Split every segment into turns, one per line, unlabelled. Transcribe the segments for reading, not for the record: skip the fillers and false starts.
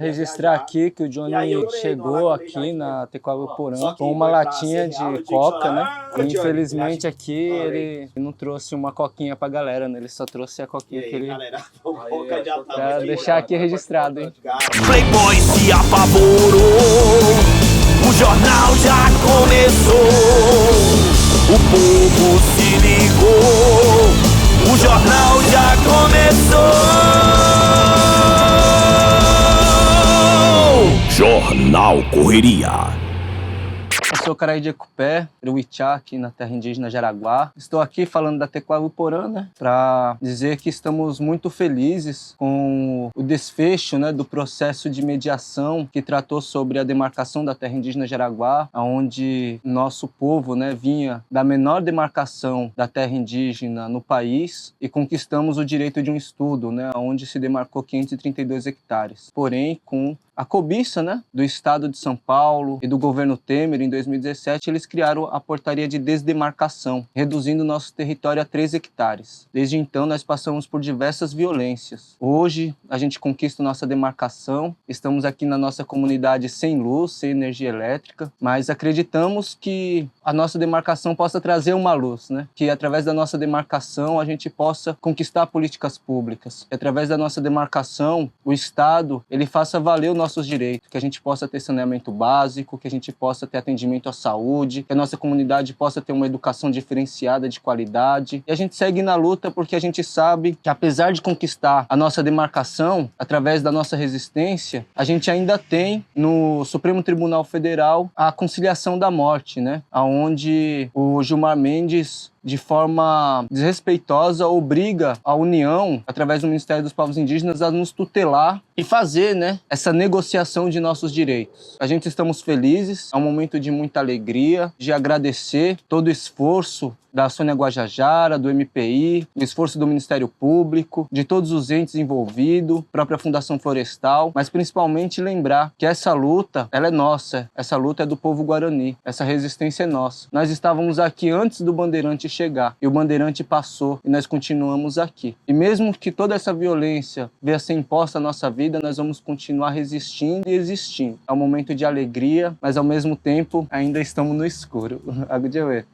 Registrar aqui que o Johnny chegou aqui na Tecoalvaporã com uma latinha de coca, né? E infelizmente aqui ele não trouxe uma coquinha pra galera, né? Ele só trouxe a coquinha que ele... Pra deixar aqui registrado, hein?
Playboy se apavorou, o jornal já começou, o povo se ligou, o jornal já começou. Jornal Correria.
Eu sou Caraí de Ecupé, Iruichá, aqui na terra indígena Jaraguá. Estou aqui falando da Tecoalvaporã, né, para dizer que estamos muito felizes com o desfecho, né, do processo de mediação que tratou sobre a demarcação da terra indígena Jaraguá, onde nosso povo, né, vinha da menor demarcação da terra indígena no país e conquistamos o direito de um estudo, né, onde se demarcou 532 hectares. Porém, com a cobiça, né, do Estado de São Paulo e do governo Temer, em 2017, eles criaram a portaria de desdemarcação, reduzindo nosso território a 3 hectares. Desde então, nós passamos por diversas violências. Hoje, a gente conquista nossa demarcação, estamos aqui na nossa comunidade sem luz, sem energia elétrica, mas acreditamos que a nossa demarcação possa trazer uma luz, né? Que através da nossa demarcação a gente possa conquistar políticas públicas. Que através da nossa demarcação, o Estado ele faça valer o nossos direitos, que a gente possa ter saneamento básico, que a gente possa ter atendimento à saúde, que a nossa comunidade possa ter uma educação diferenciada de qualidade. E a gente segue na luta porque a gente sabe que apesar de conquistar a nossa demarcação, através da nossa resistência, a gente ainda tem no Supremo Tribunal Federal a conciliação da morte, né? Onde o Gilmar Mendes, de forma desrespeitosa, obriga a União, através do Ministério dos Povos Indígenas, a nos tutelar e fazer, né, essa negociação de nossos direitos. A gente estamos felizes, é um momento de muita alegria, de agradecer todo o esforço da Sônia Guajajara, do MPI, o esforço do Ministério Público, de todos os entes envolvidos, própria Fundação Florestal, mas principalmente lembrar que essa luta, ela é nossa, essa luta é do povo Guarani, essa resistência é nossa. Nós estávamos aqui antes do Bandeirante chegar, e o Bandeirante passou, e nós continuamos aqui. E mesmo que toda essa violência venha a ser imposta à nossa vida, nós vamos continuar resistindo e existindo. É um momento de alegria, mas ao mesmo tempo ainda estamos no escuro. Agudjeuê.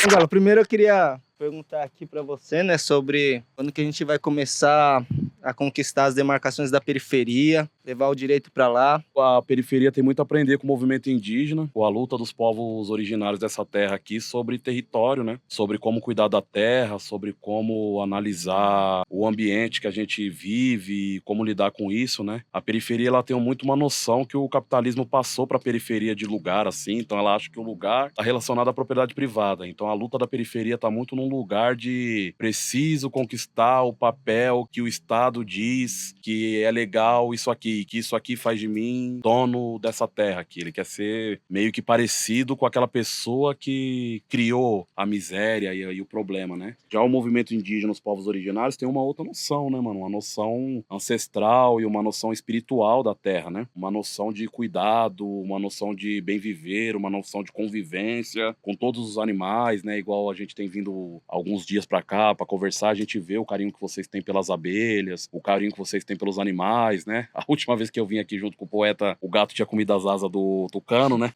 Galo, primeiro eu queria perguntar aqui para você, né, sobre quando que a gente vai começar a conquistar as demarcações da periferia, levar o direito para lá.
A periferia tem muito a aprender com o movimento indígena, com a luta dos povos originários dessa terra aqui sobre território, né? Sobre como cuidar da terra, sobre como analisar o ambiente que a gente vive, como lidar com isso, né? A periferia ela tem muito uma noção que o capitalismo passou para a periferia de lugar assim, então ela acha que o lugar está relacionado à propriedade privada. Então a luta da periferia está muito num lugar de preciso conquistar o papel que o Estado diz que é legal isso aqui, que isso aqui faz de mim dono dessa terra aqui. Ele quer ser meio que parecido com aquela pessoa que criou a miséria e o problema, né? Já o movimento indígena, os povos originários, tem uma outra noção, né, mano? Uma noção ancestral e uma noção espiritual da terra, né? Uma noção de cuidado, uma noção de bem viver, uma noção de convivência com todos os animais, né? Igual a gente tem vindo alguns dias pra cá pra conversar, a gente vê o carinho que vocês têm pelas abelhas, o carinho que vocês têm pelos animais, né? A última vez que eu vim aqui junto com o poeta, o gato tinha comido as asas do tucano, né?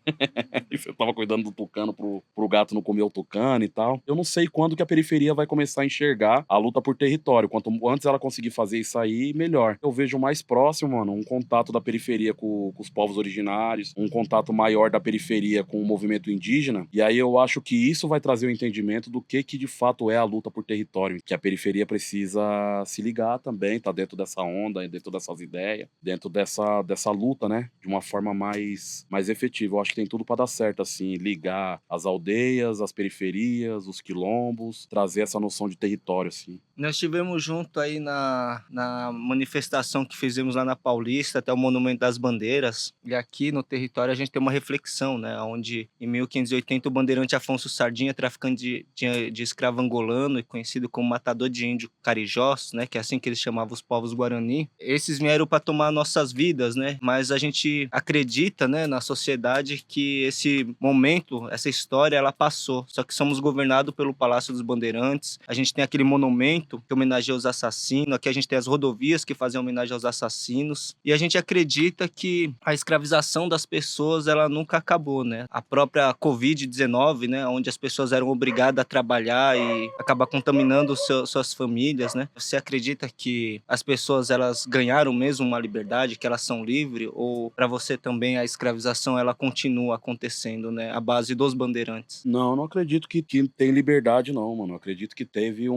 E você tava cuidando do tucano pro gato não comer o tucano e tal. Eu não sei quando que a periferia vai começar a enxergar a luta por território. Quanto antes ela conseguir fazer isso aí, melhor. Eu vejo mais próximo, mano, um contato da periferia com os povos originários, um contato maior da periferia com o movimento indígena. E aí eu acho que isso vai trazer o entendimento do que de fato é a luta por território. Que a periferia precisa se ligar também, tá dentro dessa onda, dentro dessas ideias, dentro dessa luta, né? De uma forma mais efetiva. Eu acho que tem tudo para dar certo, assim, ligar as aldeias, as periferias, os quilombos, trazer essa noção de território, assim.
Nós estivemos junto aí na manifestação que fizemos lá na Paulista, até o Monumento das Bandeiras, e aqui no território a gente tem uma reflexão, né? Onde em 1580 o bandeirante Afonso Sardinha, traficante de escravo angolano e conhecido como matador de índio carijós, né? Que é assim que eles chamavam os povos Guarani, esses vieram para tomar nossas vidas, né? Mas a gente acredita, né, na sociedade que esse momento, essa história, ela passou. Só que somos governados pelo Palácio dos Bandeirantes, a gente tem aquele monumento monumento que homenageia os assassinos. Aqui a gente tem as rodovias que fazem homenagem aos assassinos. E a gente acredita que a escravização das pessoas, ela nunca acabou, né? A própria Covid-19, né? Onde as pessoas eram obrigadas a trabalhar e acabar contaminando suas famílias, né? Você acredita que as pessoas, elas ganharam mesmo uma liberdade, que elas são livres? Ou para você também a escravização, ela continua acontecendo, né? À base dos bandeirantes?
Não, não acredito que tem liberdade, não, mano. Eu acredito que teve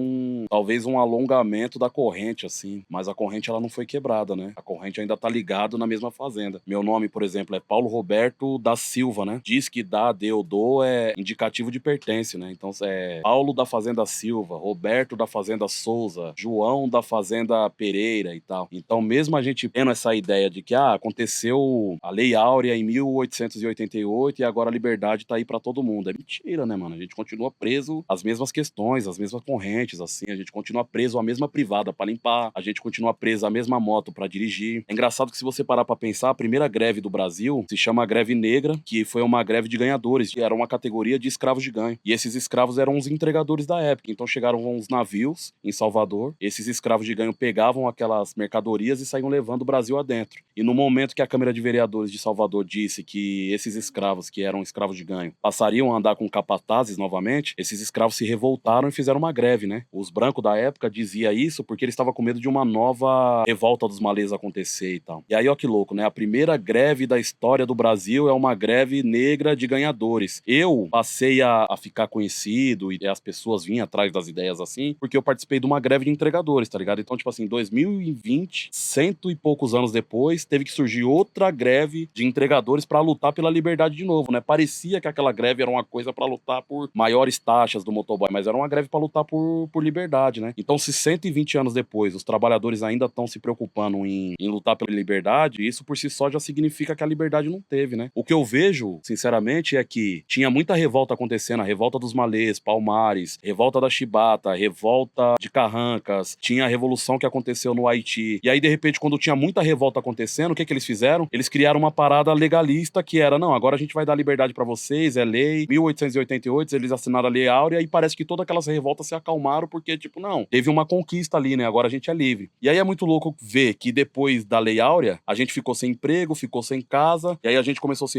talvez um alongamento da corrente, assim. Mas a corrente, ela não foi quebrada, né? A corrente ainda tá ligado na mesma fazenda. Meu nome, por exemplo, é Paulo Roberto da Silva, né? Diz que deu, dou é indicativo de pertence, né? Então é Paulo da Fazenda Silva, Roberto da Fazenda Souza, João da Fazenda Pereira e tal. Então, mesmo a gente tendo essa ideia de que aconteceu a Lei Áurea em 1888 e agora a liberdade tá aí pra todo mundo. É mentira, né, mano? A gente continua preso às mesmas questões, às mesmas correntes, assim. A gente continua preso à mesma privada pra limpar, a gente continua preso à mesma moto pra dirigir. É engraçado que se você parar pra pensar, a primeira greve do Brasil se chama Greve Negra, que foi uma greve de ganhadores, era uma categoria de escravos de ganho. E esses escravos eram os entregadores da época. Então chegaram uns navios em Salvador, esses escravos de ganho pegavam aquelas mercadorias e saíam levando o Brasil adentro. E no momento que a Câmara de Vereadores de Salvador disse que esses escravos, que eram escravos de ganho, passariam a andar com capatazes novamente, esses escravos se revoltaram e fizeram uma greve, né? Os brancos da época diziam isso porque eles estavam com medo de uma nova revolta dos malês acontecer e tal. E aí, ó que louco, né? A primeira greve da história do Brasil é uma greve negra de ganhadores. Eu passei a ficar conhecido e as pessoas vinham atrás das ideias assim, porque eu participei de uma greve de entregadores, tá ligado? Então, tipo assim, 2020, cento e poucos anos depois, teve que surgir outra greve de entregadores pra lutar pela liberdade de novo, né? Parecia que aquela greve era uma coisa pra lutar por maiores taxas do motoboy, mas era uma greve pra lutar por liberdade, né? Então, se 120 anos depois os trabalhadores ainda estão se preocupando em lutar pela liberdade, isso por si só já significa que a liberdade não teve, né? O que eu vejo, sinceramente, é que tinha muita revolta acontecendo, a revolta dos malês, Palmares, revolta da Chibata, revolta de Carrancas, tinha a revolução que aconteceu no Haiti. E aí, de repente, quando tinha muita revolta acontecendo, o que eles fizeram? Eles criaram uma parada legalista que era, não, agora a gente vai dar liberdade pra vocês, é lei. 1888, eles assinaram a Lei Áurea e parece que todas aquelas revoltas se acalmaram porque, tipo, não, teve uma conquista ali, né? Agora a gente é livre. E aí é muito louco ver que depois da Lei Áurea, a gente ficou sem emprego, ficou sem casa, e aí a gente começou a se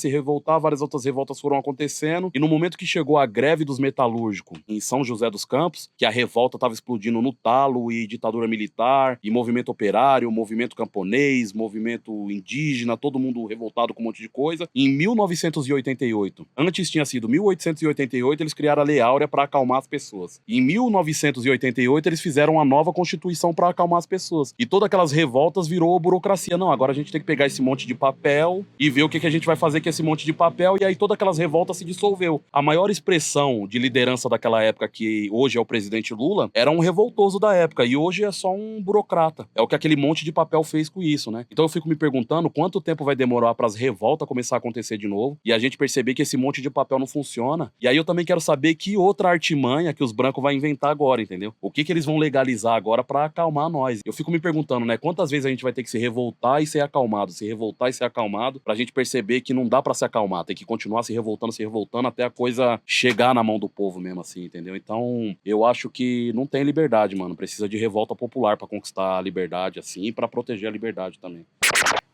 revoltar, várias outras revoltas foram acontecendo, e no momento que chegou a greve dos metalúrgicos em São José dos Campos, que a revolta tava explodindo no talo, e ditadura militar, e movimento operário, movimento camponês, movimento indígena, todo mundo revoltado com um monte de coisa, em 1988, antes tinha sido 1888, eles criaram a Lei Áurea para acalmar as pessoas. Em 1988, eles fizeram uma nova Constituição para acalmar as pessoas. E todas aquelas revoltas virou burocracia. Não, agora a gente tem que pegar esse monte de papel e ver o que a gente vai fazer com esse monte de papel. E aí todas aquelas revoltas se dissolveu. A maior expressão de liderança daquela época, que hoje é o presidente Lula, era um revoltoso da época. E hoje é só um burocrata. É o que aquele monte de papel fez com isso, né? Então eu fico me perguntando quanto tempo vai demorar para as revoltas começar a acontecer de novo e a gente perceber que esse monte de papel não funciona. E aí eu também quero saber que outra artimanha que os brancos vão inventar agora, entendeu? O que eles vão legalizar agora para acalmar nós. Eu fico me perguntando, né? Quantas vezes a gente vai ter que se revoltar e ser acalmado, se revoltar e ser acalmado, pra gente perceber que não dá pra se acalmar, tem que continuar se revoltando até a coisa chegar na mão do povo mesmo, assim, entendeu? Então, eu acho que não tem liberdade, mano. Precisa de revolta popular pra conquistar a liberdade, assim, e pra proteger a liberdade também.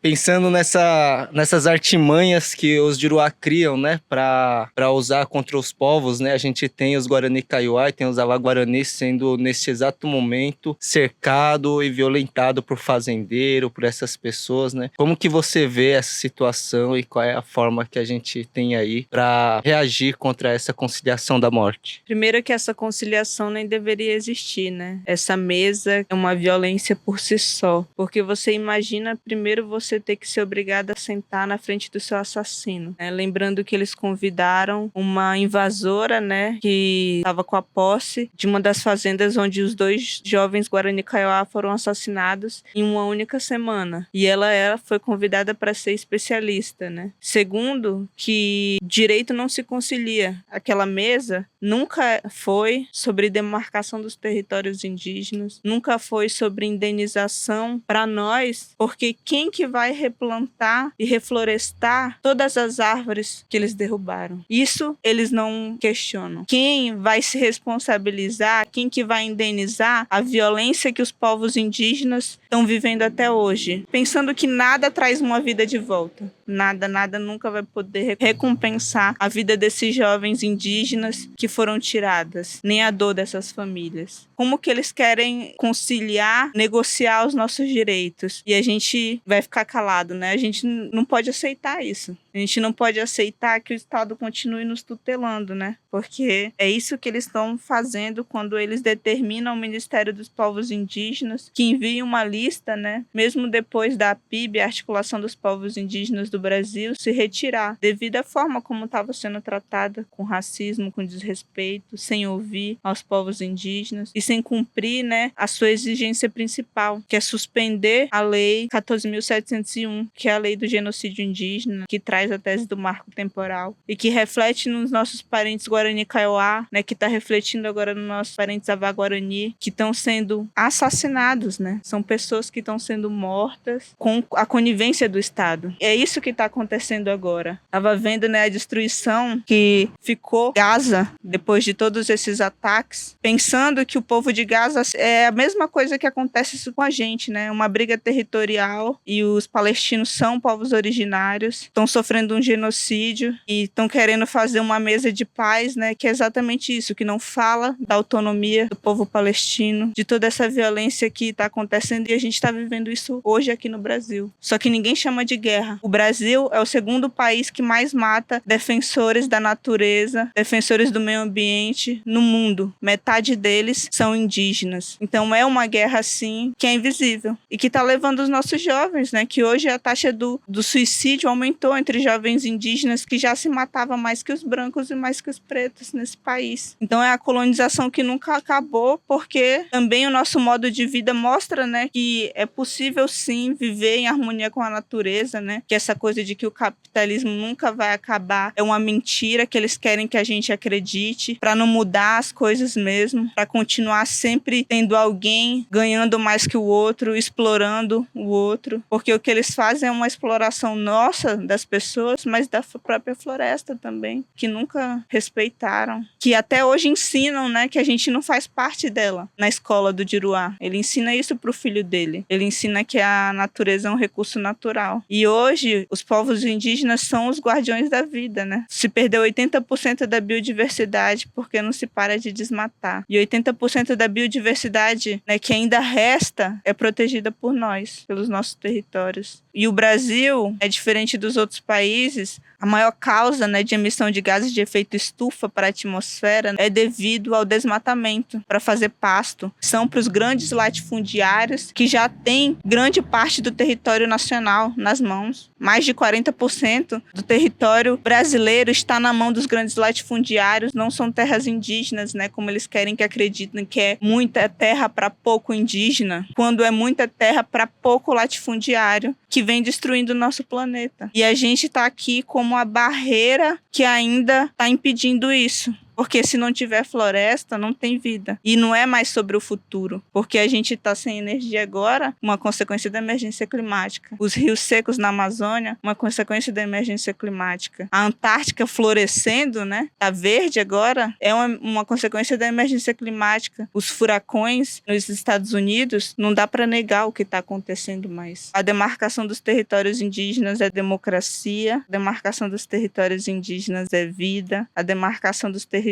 Pensando nessas artimanhas que os Juruá criam, né, para usar contra os povos, né, a gente tem os Guarani Kaiowá e tem os Avaguarani sendo, nesse exato momento, cercado e violentado por fazendeiro, por essas pessoas, né? Como que você vê essa situação e qual é a forma que a gente tem aí para reagir contra essa conciliação da morte?
Primeiro que essa conciliação nem deveria existir, né? Essa mesa é uma violência por si só, porque você imagina primeiro você ter que ser obrigado a sentar na frente do seu assassino, né? Lembrando que eles convidaram uma invasora, né, que estava com a posse de uma das fazendas onde os 2 jovens Guarani Kaiowá foram assassinados em uma única semana. E ela foi convidada para ser especialista, né? Segundo, que direito não se concilia. Aquela mesa nunca foi sobre demarcação dos territórios indígenas, nunca foi sobre indenização para nós, porque quem que vai replantar e reflorestar todas as árvores que eles derrubaram? Isso eles não questionam. Quem vai se responsabilizar, quem que vai indenizar a violência que os povos indígenas estão vivendo até hoje? Pensando que nada traz uma vida de volta. Nada nunca vai poder recompensar a vida desses jovens indígenas que foram tiradas, nem a dor dessas famílias. Como que eles querem conciliar, negociar os nossos direitos? E a gente vai ficar calado, né? A gente não pode aceitar isso. A gente não pode aceitar que o Estado continue nos tutelando, né? Porque é isso que eles estão fazendo quando eles determinam ao Ministério dos Povos Indígenas que envie uma lista, né? Mesmo depois da PIB, a Articulação dos Povos Indígenas do Brasil, se retirar devido à forma como estava sendo tratada, com racismo, com desrespeito, sem ouvir aos povos indígenas e sem cumprir, né, a sua exigência principal, que é suspender a Lei 14.701, que é a lei do genocídio indígena, que traz a tese do marco temporal e que reflete nos nossos parentes Guarani Kaiowá, né, que está refletindo agora nos nossos parentes Avá Guarani, que estão sendo assassinados, né? São pessoas que estão sendo mortas com a conivência do Estado. É isso que está acontecendo agora. Estava vendo, né, a destruição que ficou Gaza depois de todos esses ataques, pensando que o povo de Gaza é a mesma coisa que acontece com a gente, né? Uma briga territorial e os palestinos são povos originários, estão sofrendo um genocídio e estão querendo fazer uma mesa de paz, né? Que é exatamente isso, que não fala da autonomia do povo palestino, de toda essa violência que está acontecendo, e a gente está vivendo isso hoje aqui no Brasil. Só que ninguém chama de guerra. O Brasil é o segundo país que mais mata defensores da natureza, defensores do meio ambiente no mundo. Metade deles são indígenas. Então é uma guerra, sim, que é invisível e que está levando os nossos jovens, né? Que hoje a taxa do suicídio aumentou entre jovens indígenas, que já se matava mais que os brancos e mais que os pretos nesse país. Então é a colonização que nunca acabou, porque também o nosso modo de vida mostra, né, que é possível sim viver em harmonia com a natureza, né? Que essa coisa de que o capitalismo nunca vai acabar é uma mentira que eles querem que a gente acredite, para não mudar as coisas mesmo, para continuar sempre tendo alguém ganhando mais que o outro, explorando o outro, porque o que eles fazem é uma exploração nossa das pessoas, mas da própria floresta também, que nunca respeitaram, que até hoje ensinam, né, que a gente não faz parte dela na escola do Diruá. Ele ensina isso pro filho dele. Ele ensina que a natureza é um recurso natural. E hoje os povos indígenas são os guardiões da vida, né? Se perdeu 80% da biodiversidade porque não se para de desmatar. E 80% da biodiversidade, né, que ainda resta é protegida por nós, pelos nossos territórios. E o Brasil, é diferente dos outros países, a maior causa, né, de emissão de gases de efeito estufa para a atmosfera é devido ao desmatamento para fazer pasto. São para os grandes latifundiários que já têm grande parte do território nacional nas mãos. Mais de 40% do território brasileiro está na mão dos grandes latifundiários, não são terras indígenas, né, como eles querem que acreditem que é muita terra para pouco indígena, quando é muita terra para pouco latifundiário, que vem destruindo o nosso planeta. E a gente está aqui como a barreira que ainda está impedindo isso. Porque se não tiver floresta, não tem vida. E não é mais sobre o futuro. Porque a gente está sem energia agora, uma consequência da emergência climática. Os rios secos na Amazônia, uma consequência da emergência climática. A Antártica florescendo, né? Tá verde agora, é uma consequência da emergência climática. Os furacões nos Estados Unidos, não dá para negar o que está acontecendo mais. A demarcação dos territórios indígenas é democracia. A demarcação dos territórios indígenas é vida. A demarcação dos territórios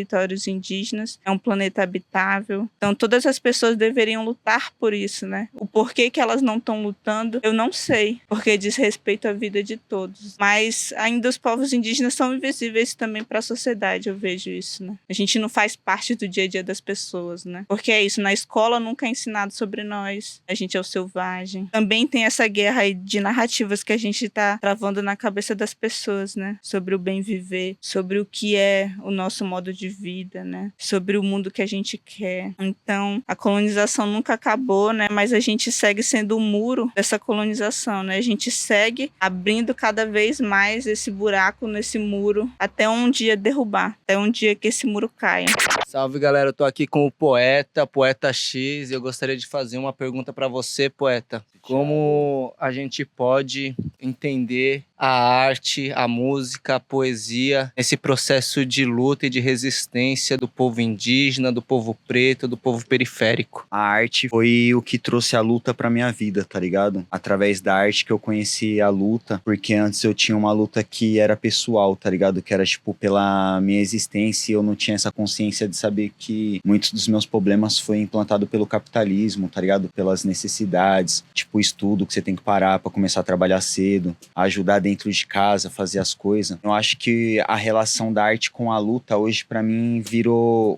indígenas é um planeta habitável. Então todas as pessoas deveriam lutar por isso, né? O porquê que elas não estão lutando, eu não sei, porque diz respeito à vida de todos. Mas ainda os povos indígenas são invisíveis também para a sociedade, eu vejo isso, né? A gente não faz parte do dia a dia das pessoas, né? Porque é isso, na escola nunca é ensinado sobre nós, a gente é o selvagem. Também tem essa guerra aí de narrativas que a gente está travando na cabeça das pessoas, né? Sobre o bem viver, sobre o que é o nosso modo de de vida, né? Sobre o mundo que a gente quer. Então, a colonização nunca acabou, né? Mas a gente segue sendo o muro dessa colonização, né? A gente segue abrindo cada vez mais esse buraco nesse muro até um dia derrubar, até um dia que esse muro caia.
Salve, galera, eu tô aqui com o Poeta X, e eu gostaria de fazer uma pergunta para você, poeta. Como a gente pode entender a arte, a música, a poesia, esse processo de luta e de resistência do povo indígena, do povo preto, do povo periférico?
A arte foi o que trouxe a luta pra minha vida, tá ligado? Através da arte que eu conheci a luta, porque antes eu tinha uma luta que era pessoal, tá ligado? Que era, tipo, pela minha existência, e eu não tinha essa consciência de saber que muitos dos meus problemas foi implantado pelo capitalismo, tá ligado? Pelas necessidades, tipo, o estudo que você tem que parar pra começar a trabalhar cedo, ajudar dentro de casa, fazer as coisas. Eu acho que a relação da arte com a luta hoje pra mim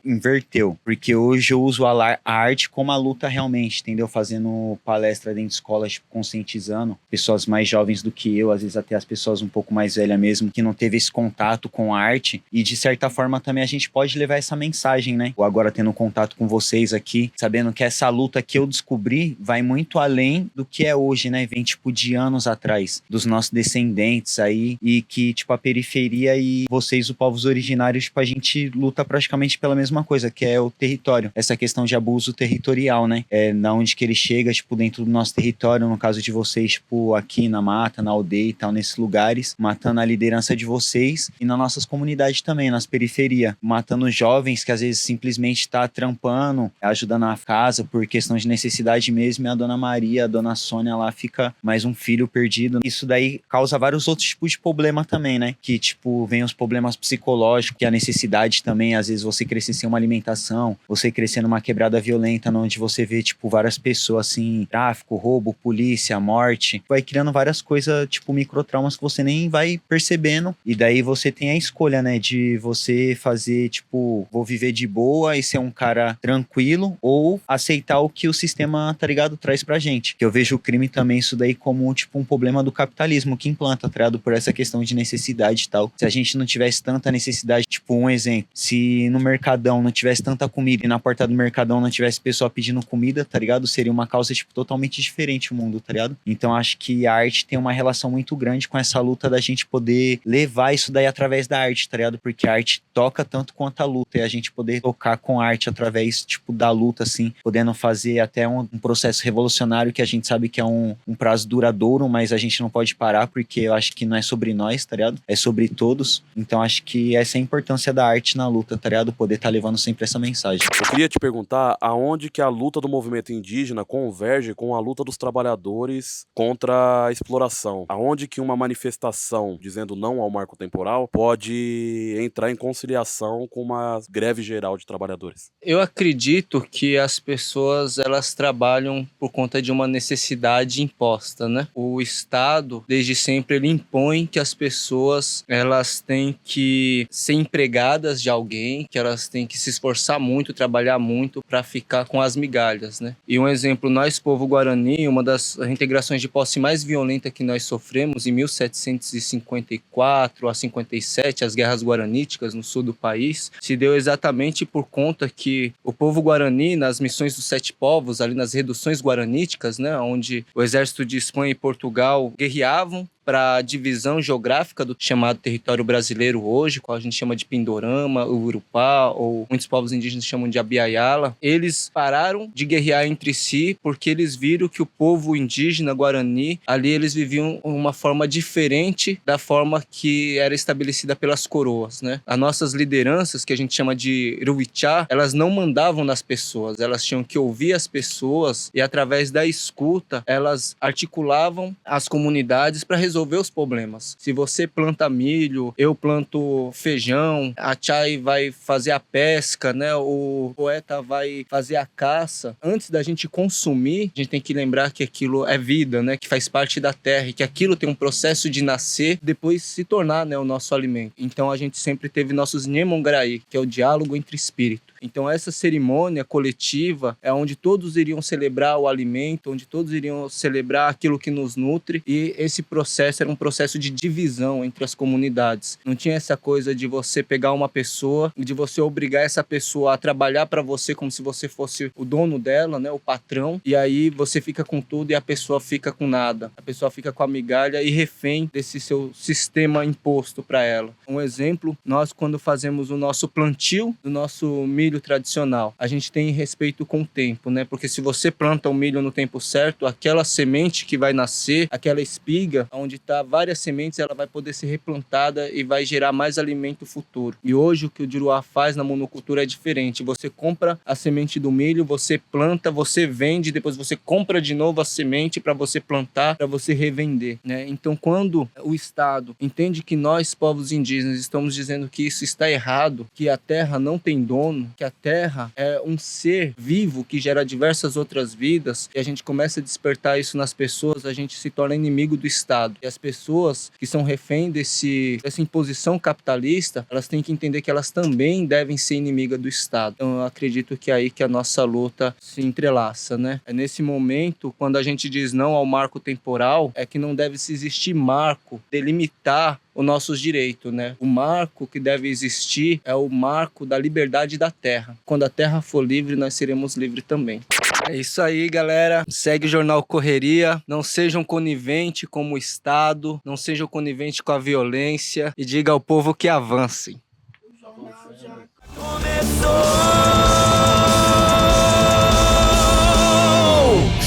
inverteu, porque hoje eu uso a arte como a luta realmente, entendeu? Fazendo palestra dentro de escolas, tipo, conscientizando pessoas mais jovens do que eu, às vezes até as pessoas um pouco mais velhas mesmo, que não teve esse contato com a arte, e de certa forma também a gente pode levar essa mensagem, né? Ou agora tendo contato com vocês aqui, sabendo que essa luta que eu descobri vai muito além do que é hoje, né? Vem, tipo, de anos atrás, dos nossos descendentes aí, e que, tipo, a periferia e vocês, os povos originários, tipo, a gente luta praticamente pela mesma coisa, que é o território. Essa questão de abuso territorial, né? É na onde que ele chega, tipo, dentro do nosso território, no caso de vocês, tipo, aqui na mata, na aldeia e tal, nesses lugares, matando a liderança de vocês, e nas nossas comunidades também, nas periferias, matando jovens que às vezes simplesmente tá trampando, ajudando na casa por questão de necessidade mesmo, e a dona Maria, a dona Sônia lá fica mais um filho perdido. Isso daí causa vários outros tipos de problema também, né? Que, tipo, vem os problemas psicológicos, que a necessidade também, às vezes você crescer sem uma alimentação, você crescer numa quebrada violenta, onde você vê, tipo, várias pessoas, assim, tráfico, roubo, polícia, morte, vai criando várias coisas, tipo, microtraumas que você nem vai percebendo, e daí você tem a escolha, né, de você fazer, tipo, vou viver de boa e ser um cara tranquilo, ou aceitar o que o sistema, tá ligado, traz pra gente. Que eu vejo o crime também, isso daí, como, tipo, um problema do capitalismo que implanta, tá ligado, por essa questão de necessidade e tal. Se a gente não tivesse tanta necessidade, tipo, um exemplo, se no Mercadão não tivesse tanta comida e na porta do Mercadão não tivesse pessoa pedindo comida, tá ligado, seria uma causa, tipo, totalmente diferente o mundo, tá ligado? Então acho que a arte tem uma relação muito grande com essa luta da gente poder levar isso daí através da arte, tá ligado? Porque a arte toca tanto quanto a luta, e a gente poder tocar com arte através, tipo, da luta, assim, podendo fazer até um processo revolucionário que a gente sabe que é um prazo duradouro, mas a gente não pode parar, porque eu acho que não é sobre nós, tá ligado? É sobre todos. Então acho que essa é a importância da arte na luta, tá ligado? Poder estar levando sempre essa mensagem.
Eu queria te perguntar aonde que a luta do movimento indígena converge com a luta dos trabalhadores contra a exploração. Aonde que uma manifestação dizendo não ao marco temporal pode entrar em conciliação com uma greve geral de trabalhadores?
Eu acredito que as pessoas, elas trabalham por conta de uma necessidade imposta, né? O Estado, desde sempre, ele impõe que as pessoas, elas têm que ser empregadas de alguém, que elas têm que se esforçar muito, trabalhar muito para ficar com as migalhas, né? E um exemplo, nós, povo Guarani, uma das reintegrações de posse mais violenta que nós sofremos em 1754 a 57, as guerras guaraníticas no sul do país, se deu exatamente por conta que o povo Guarani, nas missões dos Sete Povos, ali nas reduções guaraníticas, né, onde o exército de Espanha e Portugal guerreavam para a divisão geográfica do chamado território brasileiro hoje, qual a gente chama de Pindorama, Urupá, ou muitos povos indígenas chamam de Abiaiala. Eles pararam de guerrear entre si porque eles viram que o povo indígena Guarani, ali eles viviam uma forma diferente da forma que era estabelecida pelas coroas, né? As nossas lideranças, que a gente chama de Iruichá, elas não mandavam nas pessoas, elas tinham que ouvir as pessoas e através da escuta, elas articulavam as comunidades para resolver os problemas. Se você planta milho, eu planto feijão, a Chay vai fazer a pesca, né? O poeta vai fazer a caça. Antes da gente consumir, a gente tem que lembrar que aquilo é vida, né? Que faz parte da terra e que aquilo tem um processo de nascer, depois se tornar, né, o nosso alimento. Então a gente sempre teve nossos Nhemongraí, que é o diálogo entre espírito. Então essa cerimônia coletiva é onde todos iriam celebrar o alimento, onde todos iriam celebrar aquilo que nos nutre, e esse processo era um processo de divisão entre as comunidades. Não tinha essa coisa de você pegar uma pessoa e de você obrigar essa pessoa a trabalhar para você como se você fosse o dono dela, né, o patrão, e aí você fica com tudo e a pessoa fica com nada. A pessoa fica com a migalha e refém desse seu sistema imposto para ela. Um exemplo, nós quando fazemos o nosso plantio do nosso milho tradicional, a gente tem respeito com o tempo, né? Porque se você planta o milho no tempo certo, aquela semente que vai nascer, aquela espiga, onde está várias sementes, ela vai poder ser replantada e vai gerar mais alimento futuro. E hoje o que o Juruá faz na monocultura é diferente. Você compra a semente do milho, você planta, você vende, depois você compra de novo a semente para você plantar, para você revender, né? Então quando o Estado entende que nós, povos indígenas, estamos dizendo que isso está errado, que a terra não tem dono, que a terra é um ser vivo que gera diversas outras vidas, e a gente começa a despertar isso nas pessoas, a gente se torna inimigo do Estado. E as pessoas que são refém dessa imposição capitalista, elas têm que entender que elas também devem ser inimigas do Estado. Então eu acredito que é aí que a nossa luta se entrelaça, né? É nesse momento, quando a gente diz não ao marco temporal, é que não deve se existir marco delimitar os nossos direitos, né? O marco que deve existir é o marco da liberdade da terra. Quando a terra for livre, nós seremos livres também. É isso aí, galera. Segue o Jornal Correria. Não sejam coniventes com o Estado, não sejam coniventes com a violência e diga ao povo que avancem.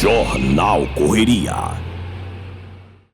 Jornal Correria.